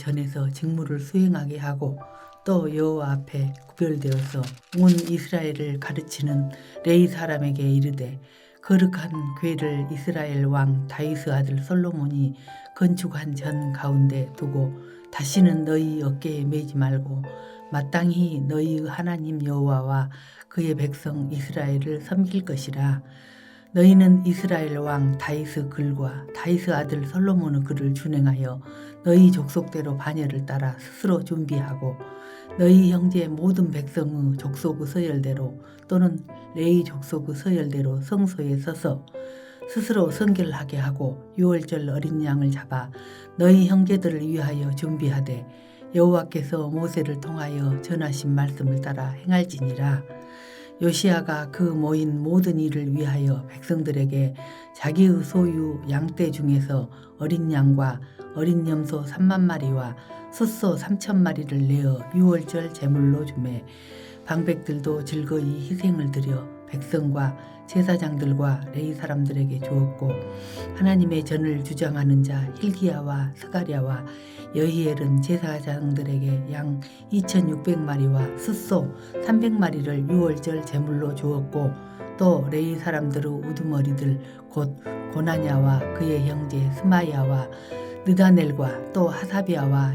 전에서 직무를 수행하게 하고 또 여호와 앞에 구별되어서 온 이스라엘을 가르치는 레위 사람에게 이르되 거룩한 궤를 이스라엘 왕 다윗의 아들 솔로몬이 건축한 전 가운데 두고 다시는 너희 어깨에 매지 말고 마땅히 너희의 하나님 여호와와 그의 백성 이스라엘을 섬길 것이라. 너희는 이스라엘 왕 다윗의 글과 다윗의 아들 솔로몬의 글을 준행하여 너희 족속대로 반열을 따라 스스로 준비하고 너희 형제 모든 백성의 족속의 서열대로 또는 레위 족속의 서열대로 성소에 서서 스스로 성결하게 하고 유월절 어린 양을 잡아 너희 형제들을 위하여 준비하되 여호와께서 모세를 통하여 전하신 말씀을 따라 행할지니라. 요시야가 그 모인 모든 일을 위하여 백성들에게 자기의 소유 양떼 중에서 어린 양과 어린 염소 3만 마리와 숫소 3천 마리를 내어 유월절 제물로 주매 방백들도 즐거이 희생을 드려 백성과 제사장들과 레위 사람들에게 주었고 하나님의 전을 주장하는 자 hil기야와 스가랴와 여히엘은 제사장들에게 양 2,600마리와 숫소 300마리를 유월절 제물로 주었고 또 레위 사람들의 우두머리들 곧 고나냐와 그의 형제 스마야와 느다넬과 또 하사비아와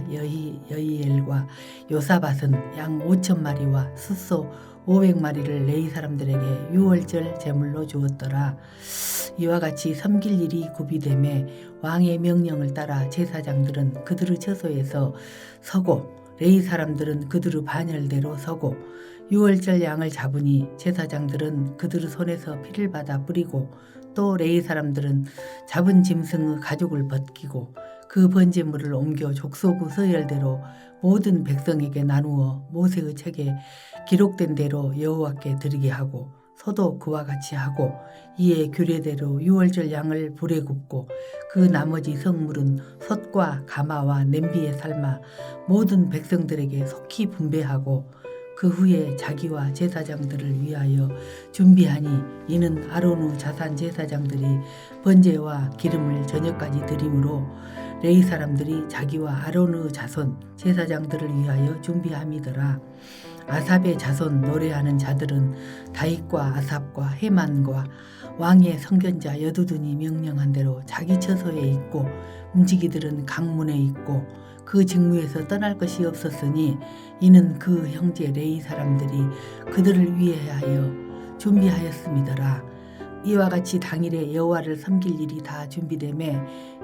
여히엘과 요사밧은 양 5,000마리와 숫소 500마리를 레위 사람들에게 유월절 제물로 주었더라. 이와 같이 섬길 일이 구비되매 왕의 명령을 따라 제사장들은 그들의 처소에서 서고 레위 사람들은 그들의 반열대로 서고 유월절 양을 잡으니 제사장들은 그들의 손에서 피를 받아 뿌리고 또 레위 사람들은 잡은 짐승의 가죽을 벗기고 그 번제물을 옮겨 족속의 서열대로 모든 백성에게 나누어 모세의 책에 기록된 대로 여호와께 드리게 하고 소도 그와 같이 하고 이에 규례대로 유월절 양을 불에 굽고 그 나머지 성물은 솥과 가마와 냄비에 삶아 모든 백성들에게 속히 분배하고 그 후에 자기와 제사장들을 위하여 준비하니 이는 아론의 자산 제사장들이 번제와 기름을 저녁까지 드림으로 레위 사람들이 자기와 아론의 자손 제사장들을 위하여 준비함이더라. 아삽의 자손 노래하는 자들은 다윗과 아삽과 헤만과 왕의 선견자 여두둔이 명령한 대로 자기 처소에 있고 움직이들은 강문에 있고 그 직무에서 떠날 것이 없었으니 이는 그 형제 레위 사람들이 그들을 위하여 준비하였음이더라. 이와 같이 당일에 여호와를 섬길 일이 다 준비되매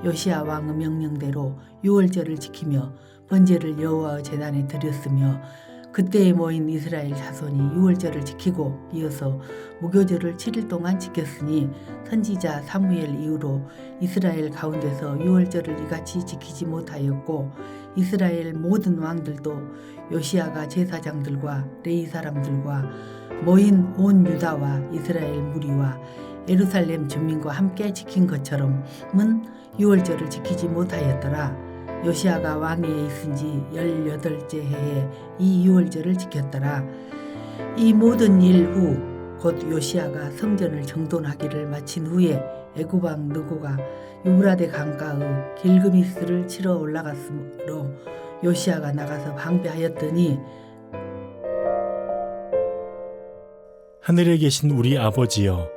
요시야 왕의 명령대로 유월절을 지키며 번제를 여호와의 제단에 드렸으며 그때에 모인 이스라엘 자손이 유월절을 지키고 이어서 무교절을 7일 동안 지켰으니 선지자 사무엘 이후로 이스라엘 가운데서 유월절을 이같이 지키지 못하였고 이스라엘 모든 왕들도 요시야가 제사장들과 레위 사람들과 모인 온 유다와 이스라엘 무리와 예루살렘 주민과 함께 지킨 것처럼은 유월절을 지키지 못하였더라. 요시야가 왕위에 있은 지 18째 해에 이 유월절을 지켰더라. 이 모든 일 후 곧 요시야가 성전을 정돈하기를 마친 후에 애굽 왕 느고가 유브라데 강가의 길그미스를 치러 올라갔으므로 요시야가 나가서 방배하였더니 하늘에 계신 우리 아버지여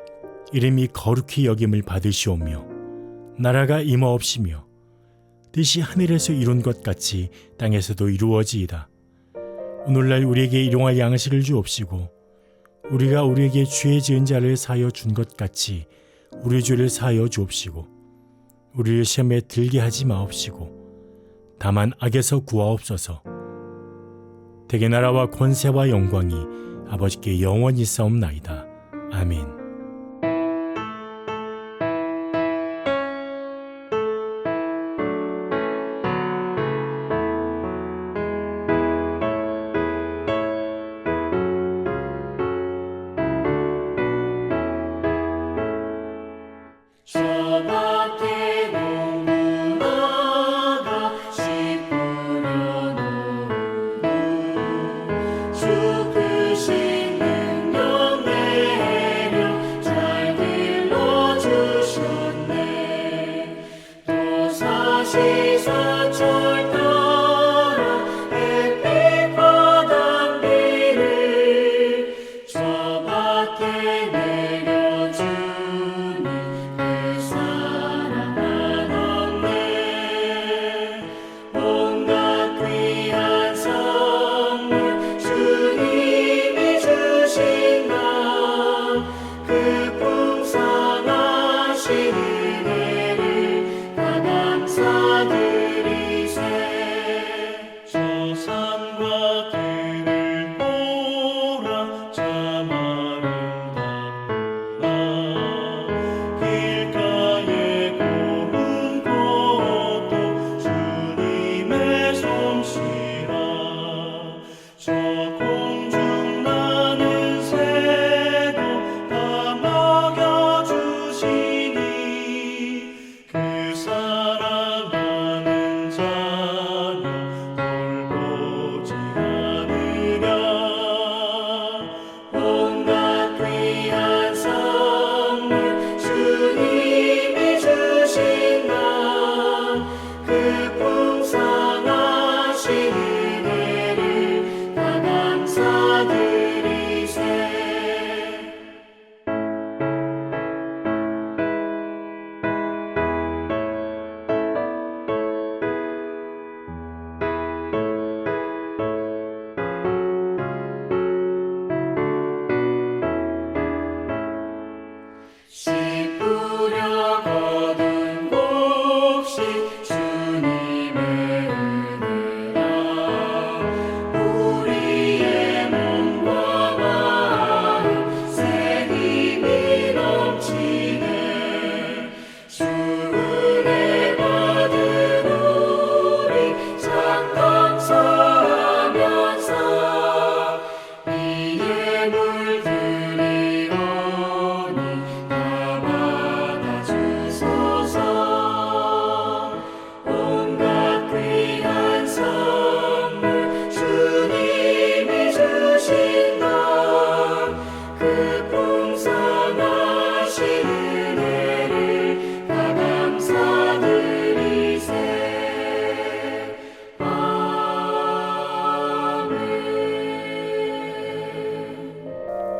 이름이 거룩히 여김을 받으시오며 나라가 임하옵시며 뜻이 하늘에서 이룬 것 같이 땅에서도 이루어지이다. 오늘날 우리에게 일용할 양식을 주옵시고 우리가 우리에게 죄 지은 자를 사하여 준 것 같이 우리 죄를 사하여 주옵시고 우리를 시험에 들게 하지 마옵시고 다만 악에서 구하옵소서. 대개 나라와 권세와 영광이 아버지께 영원히 싸움나이다. 아멘. 시사철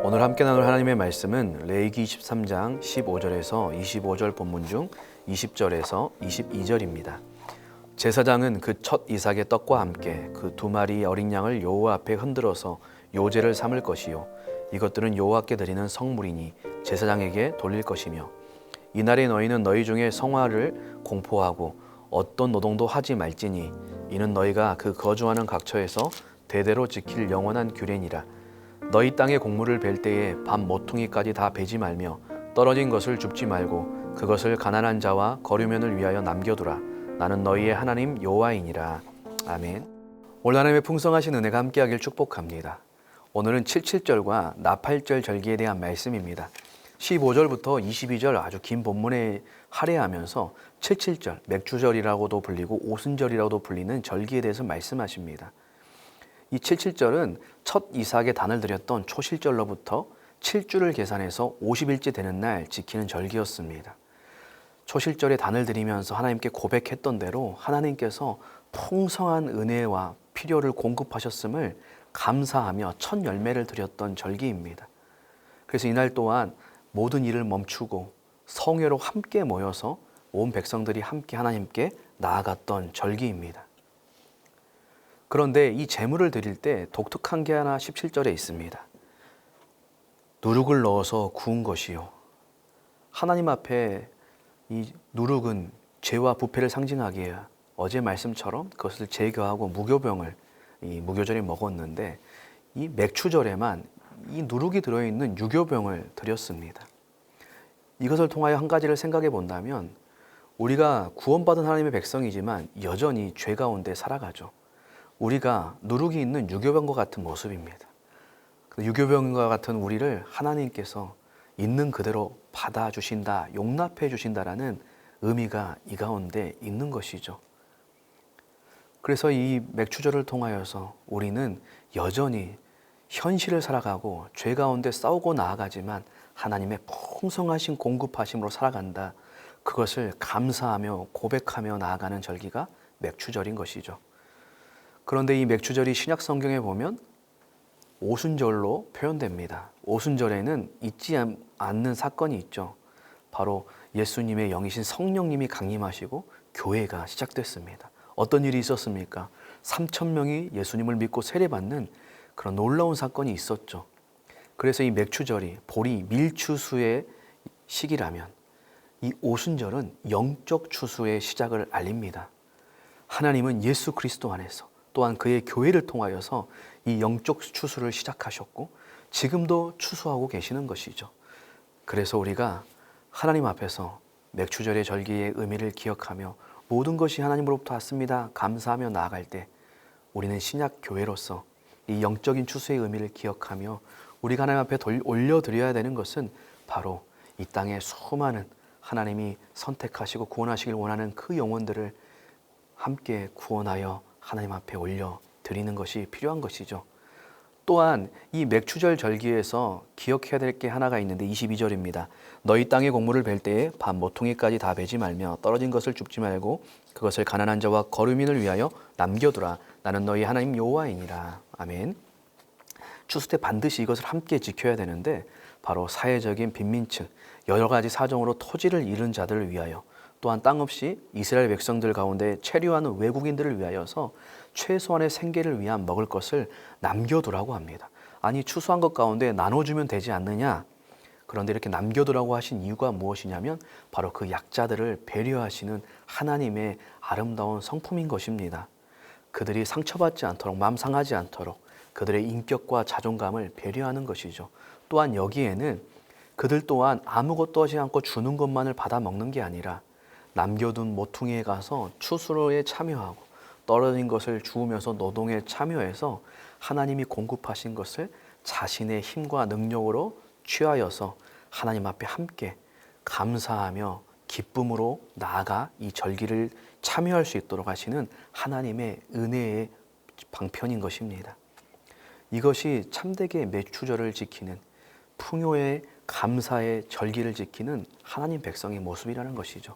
오늘 함께 나눌 하나님의 말씀은 레위기 23장 15절에서 25절 본문 중 20절에서 22절입니다. 제사장은 그 첫 이삭의 떡과 함께 그 2마리 어린 양을 여호와 앞에 흔들어서 요제를 삼을 것이요 이것들은 여호와께 드리는 성물이니 제사장에게 돌릴 것이며 이날에 너희는 너희 중에 성화를 공포하고 어떤 노동도 하지 말지니 이는 너희가 그 거주하는 각처에서 대대로 지킬 영원한 규례니라. 너희 땅의 곡물을 벨 때에 밤 모퉁이까지 다 베지 말며 떨어진 것을 줍지 말고 그것을 가난한 자와 거류면을 위하여 남겨두라. 나는 너희의 하나님 여호와이니라. 아멘. 오늘 하나님의 풍성하신 은혜가 함께하길 축복합니다. 오늘은 77절과 나팔절 절기에 대한 말씀입니다. 15절부터 22절 아주 긴 본문에 할애하면서 77절, 맥주절이라고도 불리고 오순절이라고도 불리는 절기에 대해서 말씀하십니다. 이 77절은 첫 이삭의 단을 드렸던 초실절로부터 7주를 계산해서 50일째 되는 날 지키는 절기였습니다. 초실절에 단을 드리면서 하나님께 고백했던 대로 하나님께서 풍성한 은혜와 필요를 공급하셨음을 감사하며 첫 열매를 드렸던 절기입니다. 그래서 이날 또한 모든 일을 멈추고 성회로 함께 모여서 온 백성들이 함께 하나님께 나아갔던 절기입니다. 그런데 이 제물을 드릴 때 독특한 게 하나 17절에 있습니다. 누룩을 넣어서 구운 것이요. 하나님 앞에 이 누룩은 죄와 부패를 상징하기에 어제 말씀처럼 그것을 제거하고 무교병을 이 무교절에 먹었는데 이 맥추절에만 이 누룩이 들어있는 유교병을 드렸습니다. 이것을 통하여 한 가지를 생각해 본다면 우리가 구원받은 하나님의 백성이지만 여전히 죄 가운데 살아가죠. 우리가 누룩이 있는 유교병과 같은 모습입니다. 유교병과 같은 우리를 하나님께서 있는 그대로 받아주신다, 용납해 주신다라는 의미가 이 가운데 있는 것이죠. 그래서 이 맥추절을 통하여서 우리는 여전히 현실을 살아가고 죄 가운데 싸우고 나아가지만 하나님의 풍성하신 공급하심으로 살아간다. 그것을 감사하며 고백하며 나아가는 절기가 맥추절인 것이죠. 그런데 이 맥추절이 신약 성경에 보면 오순절로 표현됩니다. 오순절에는 잊지 않는 사건이 있죠. 바로 예수님의 영이신 성령님이 강림하시고 교회가 시작됐습니다. 어떤 일이 있었습니까? 3,000명이 예수님을 믿고 세례받는 그런 놀라운 사건이 있었죠. 그래서 이 맥추절이 보리 밀추수의 시기라면 이 오순절은 영적 추수의 시작을 알립니다. 하나님은 예수 그리스도 안에서 또한 그의 교회를 통하여서 이 영적 추수를 시작하셨고 지금도 추수하고 계시는 것이죠. 그래서 우리가 하나님 앞에서 맥추절의 절기의 의미를 기억하며 모든 것이 하나님으로부터 왔습니다. 감사하며 나아갈 때 우리는 신약 교회로서 이 영적인 추수의 의미를 기억하며 우리가 하나님 앞에 올려드려야 되는 것은 바로 이 땅의 수많은 하나님이 선택하시고 구원하시길 원하는 그 영혼들을 함께 구원하여 하나님 앞에 올려드리는 것이 필요한 것이죠. 또한 이 맥추절 절기에서 기억해야 될 게 하나가 있는데 22절입니다. 너희 땅의 곡물을 벨 때에 밤 모퉁이까지 다 베지 말며 떨어진 것을 줍지 말고 그것을 가난한 자와 거류민을 위하여 남겨두라. 나는 너희 하나님 여호와이니라. 아멘. 추수 때 반드시 이것을 함께 지켜야 되는데 바로 사회적인 빈민층, 여러 가지 사정으로 토지를 잃은 자들을 위하여 또한 땅 없이 이스라엘 백성들 가운데 체류하는 외국인들을 위하여서 최소한의 생계를 위한 먹을 것을 남겨두라고 합니다. 아니 추수한 것 가운데 나눠주면 되지 않느냐? 그런데 이렇게 남겨두라고 하신 이유가 무엇이냐면 바로 그 약자들을 배려하시는 하나님의 아름다운 성품인 것입니다. 그들이 상처받지 않도록 마음 상하지 않도록 그들의 인격과 자존감을 배려하는 것이죠. 또한 여기에는 그들 또한 아무것도 하지 않고 주는 것만을 받아 먹는 게 아니라 남겨둔 모퉁이에 가서 추수로에 참여하고 떨어진 것을 주우면서 노동에 참여해서 하나님이 공급하신 것을 자신의 힘과 능력으로 취하여서 하나님 앞에 함께 감사하며 기쁨으로 나아가 이 절기를 참여할 수 있도록 하시는 하나님의 은혜의 방편인 것입니다. 이것이 참되게 맥추절을 지키는 풍요의 감사의 절기를 지키는 하나님 백성의 모습이라는 것이죠.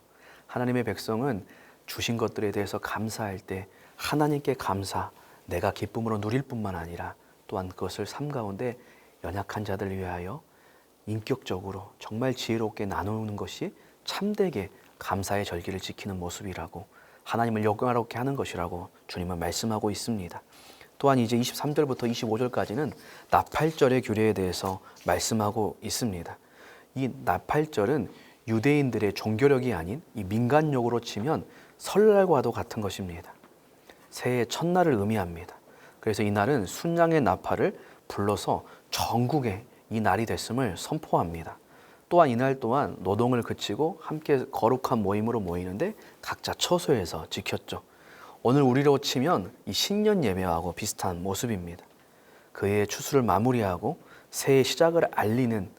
하나님의 백성은 주신 것들에 대해서 감사할 때 하나님께 감사, 내가 기쁨으로 누릴 뿐만 아니라 또한 그것을 삶 가운데 연약한 자들을 위하여 인격적으로 정말 지혜롭게 나누는 것이 참되게 감사의 절기를 지키는 모습이라고, 하나님을 영광스럽게 하는 것이라고 주님은 말씀하고 있습니다. 또한 이제 23절부터 25절까지는 나팔절의 규례에 대해서 말씀하고 있습니다. 이 나팔절은 유대인들의 종교력이 아닌 이 민간욕으로 치면 설날과도 같은 것입니다. 새해 첫날을 의미합니다. 그래서 이날은 순양의 나팔을 불러서 전국에 이 날이 됐음을 선포합니다. 또한 이날 또한 노동을 그치고 함께 거룩한 모임으로 모이는데 각자 처소에서 지켰죠. 오늘 우리로 치면 이 신년 예배하고 비슷한 모습입니다. 그해의 추수를 마무리하고 새해 시작을 알리는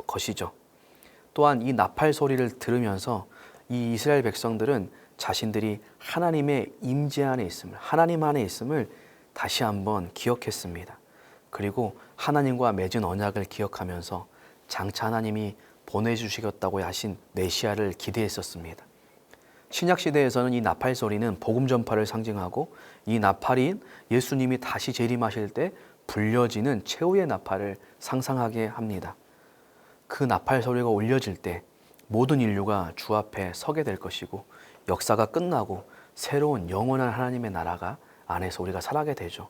것이죠. 또한 이 나팔 소리를 들으면서 이 이스라엘 백성들은 자신들이 하나님의 임재 안에 있음을, 하나님 안에 있음을 다시 한번 기억했습니다. 그리고 하나님과 맺은 언약을 기억하면서 장차 하나님이 보내주시겠다고 하신 메시아를 기대했었습니다. 신약시대에서는 이 나팔 소리는 복음 전파를 상징하고, 이 나팔인 예수님이 다시 재림하실 때 불려지는 최후의 나팔을 상상하게 합니다. 그 나팔 소리가 울려질 때 모든 인류가 주 앞에 서게 될 것이고, 역사가 끝나고 새로운 영원한 하나님의 나라가 안에서 우리가 살아가게 되죠.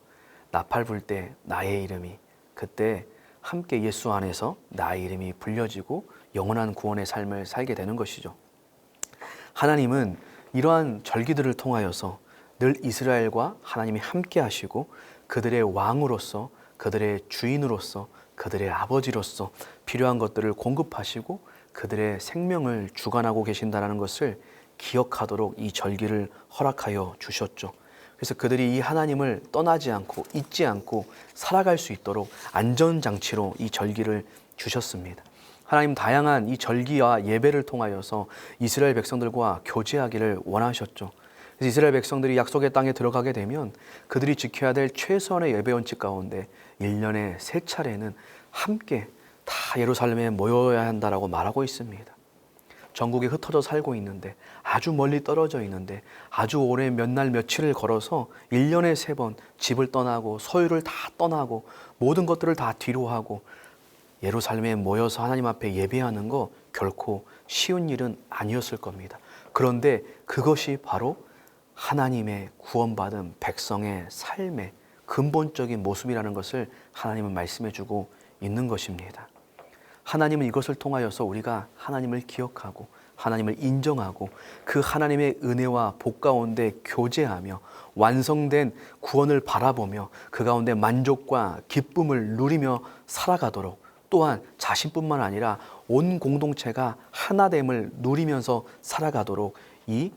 나팔 불 때 나의 이름이, 그때 함께 예수 안에서 나의 이름이 불려지고 영원한 구원의 삶을 살게 되는 것이죠. 하나님은 이러한 절기들을 통하여서 늘 이스라엘과 하나님이 함께 하시고 그들의 왕으로서, 그들의 주인으로서, 그들의 아버지로서 필요한 것들을 공급하시고 그들의 생명을 주관하고 계신다는 것을 기억하도록 이 절기를 허락하여 주셨죠. 그래서 그들이 이 하나님을 떠나지 않고 잊지 않고 살아갈 수 있도록 안전장치로 이 절기를 주셨습니다. 하나님 다양한 이 절기와 예배를 통하여서 이스라엘 백성들과 교제하기를 원하셨죠. 그래서 이스라엘 백성들이 약속의 땅에 들어가게 되면 그들이 지켜야 될 최소한의 예배 원칙 가운데 1년에 3차례는 함께 다 예루살렘에 모여야 한다라고 말하고 있습니다. 전국에 흩어져 살고 있는데, 아주 멀리 떨어져 있는데, 아주 오래 몇 날 며칠을 걸어서 1년에 3번 집을 떠나고 소유를 다 떠나고 모든 것들을 다 뒤로하고 예루살렘에 모여서 하나님 앞에 예배하는 거 결코 쉬운 일은 아니었을 겁니다. 그런데 그것이 바로 하나님의 구원받은 백성의 삶의 근본적인 모습이라는 것을 하나님은 말씀해 주고 있는 것입니다. 하나님은 이것을 통하여서 우리가 하나님을 기억하고 하나님을 인정하고 그 하나님의 은혜와 복 가운데 교제하며 완성된 구원을 바라보며 그 가운데 만족과 기쁨을 누리며 살아가도록, 또한 자신뿐만 아니라 온 공동체가 하나됨을 누리면서 살아가도록 이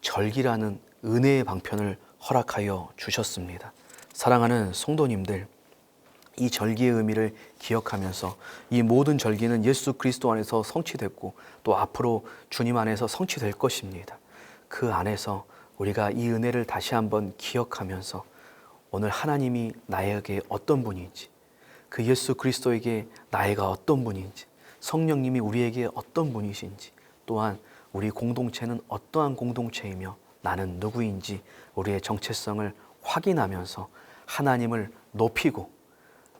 절기라는 은혜의 방편을 허락하여 주셨습니다. 사랑하는 성도님들, 이 절기의 의미를 기억하면서 이 모든 절기는 예수 그리스도 안에서 성취됐고 또 앞으로 주님 안에서 성취될 것입니다. 그 안에서 우리가 이 은혜를 다시 한번 기억하면서 오늘 하나님이 나에게 어떤 분인지, 그 예수 그리스도에게 나이가 어떤 분인지, 성령님이 우리에게 어떤 분이신지, 또한 우리 공동체는 어떠한 공동체이며 나는 누구인지 우리의 정체성을 확인하면서 하나님을 높이고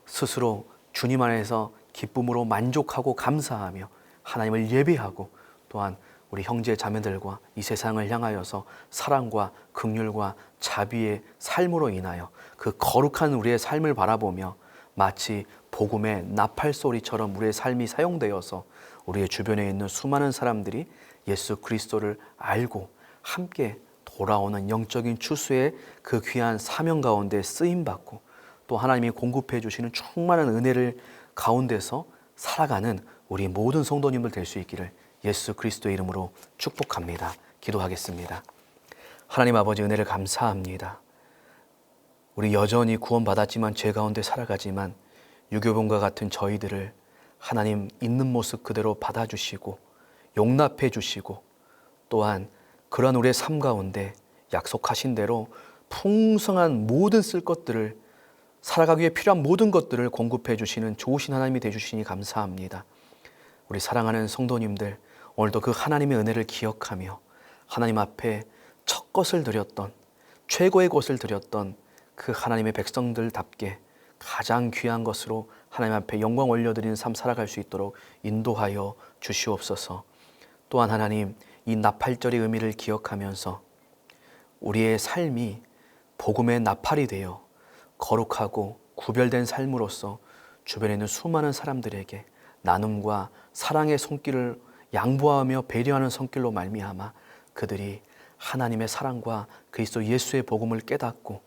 스스로 주님 안에서 기쁨으로 만족하고 감사하며 하나님을 예배하고, 또한 우리 형제 자매들과 이 세상을 향하여서 사랑과 긍휼과 자비의 삶으로 인하여 그 거룩한 우리의 삶을 바라보며 마치 복음의 나팔 소리처럼 우리의 삶이 사용되어서 우리의 주변에 있는 수많은 사람들이 예수 그리스도를 알고 함께 돌아오는 영적인 추수의 그 귀한 사명 가운데 쓰임받고 또 하나님이 공급해 주시는 충만한 은혜를 가운데서 살아가는 우리 모든 성도님들 될 수 있기를 예수 그리스도의 이름으로 축복합니다. 기도하겠습니다. 하나님 아버지, 은혜를 감사합니다. 우리 여전히 구원받았지만 죄 가운데 살아가지만 유교본과 같은 저희들을 하나님 있는 모습 그대로 받아주시고 용납해 주시고, 또한 그러한 우리의 삶 가운데 약속하신 대로 풍성한 모든 쓸 것들을, 살아가기 위해 필요한 모든 것들을 공급해 주시는 좋으신 하나님이 되주시니 감사합니다. 우리 사랑하는 성도님들, 오늘도 그 하나님의 은혜를 기억하며 하나님 앞에 첫 것을 드렸던, 최고의 것을 드렸던 그 하나님의 백성들답게 가장 귀한 것으로 하나님 앞에 영광 올려드리는 삶 살아갈 수 있도록 인도하여 주시옵소서. 또한 하나님, 이 나팔절의 의미를 기억하면서 우리의 삶이 복음의 나팔이 되어 거룩하고 구별된 삶으로서 주변에 있는 수많은 사람들에게 나눔과 사랑의 손길을 양보하며 배려하는 손길로 말미암아 그들이 하나님의 사랑과 그리스도 예수의 복음을 깨닫고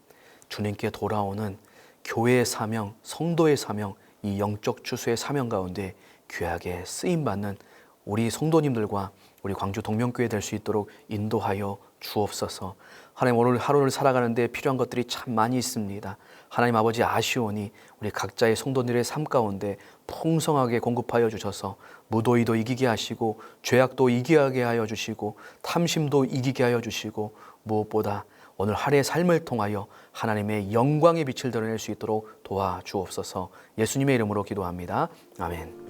주님께 돌아오는 교회의 사명, 성도의 사명, 이 영적 추수의 사명 가운데 귀하게 쓰임받는 우리 성도님들과 우리 광주 동명교회 될 수 있도록 인도하여 주옵소서. 하나님, 오늘 하루를 살아가는데 필요한 것들이 참 많이 있습니다. 하나님 아버지, 아시오니 우리 각자의 성도들의 삶 가운데 풍성하게 공급하여 주셔서 무도의도 이기게 하시고 죄악도 이기게 하여 주시고 탐심도 이기게 하여 주시고 무엇보다 오늘 하루의 삶을 통하여 하나님의 영광의 빛을 드러낼 수 있도록 도와주옵소서. 예수님의 이름으로 기도합니다. 아멘.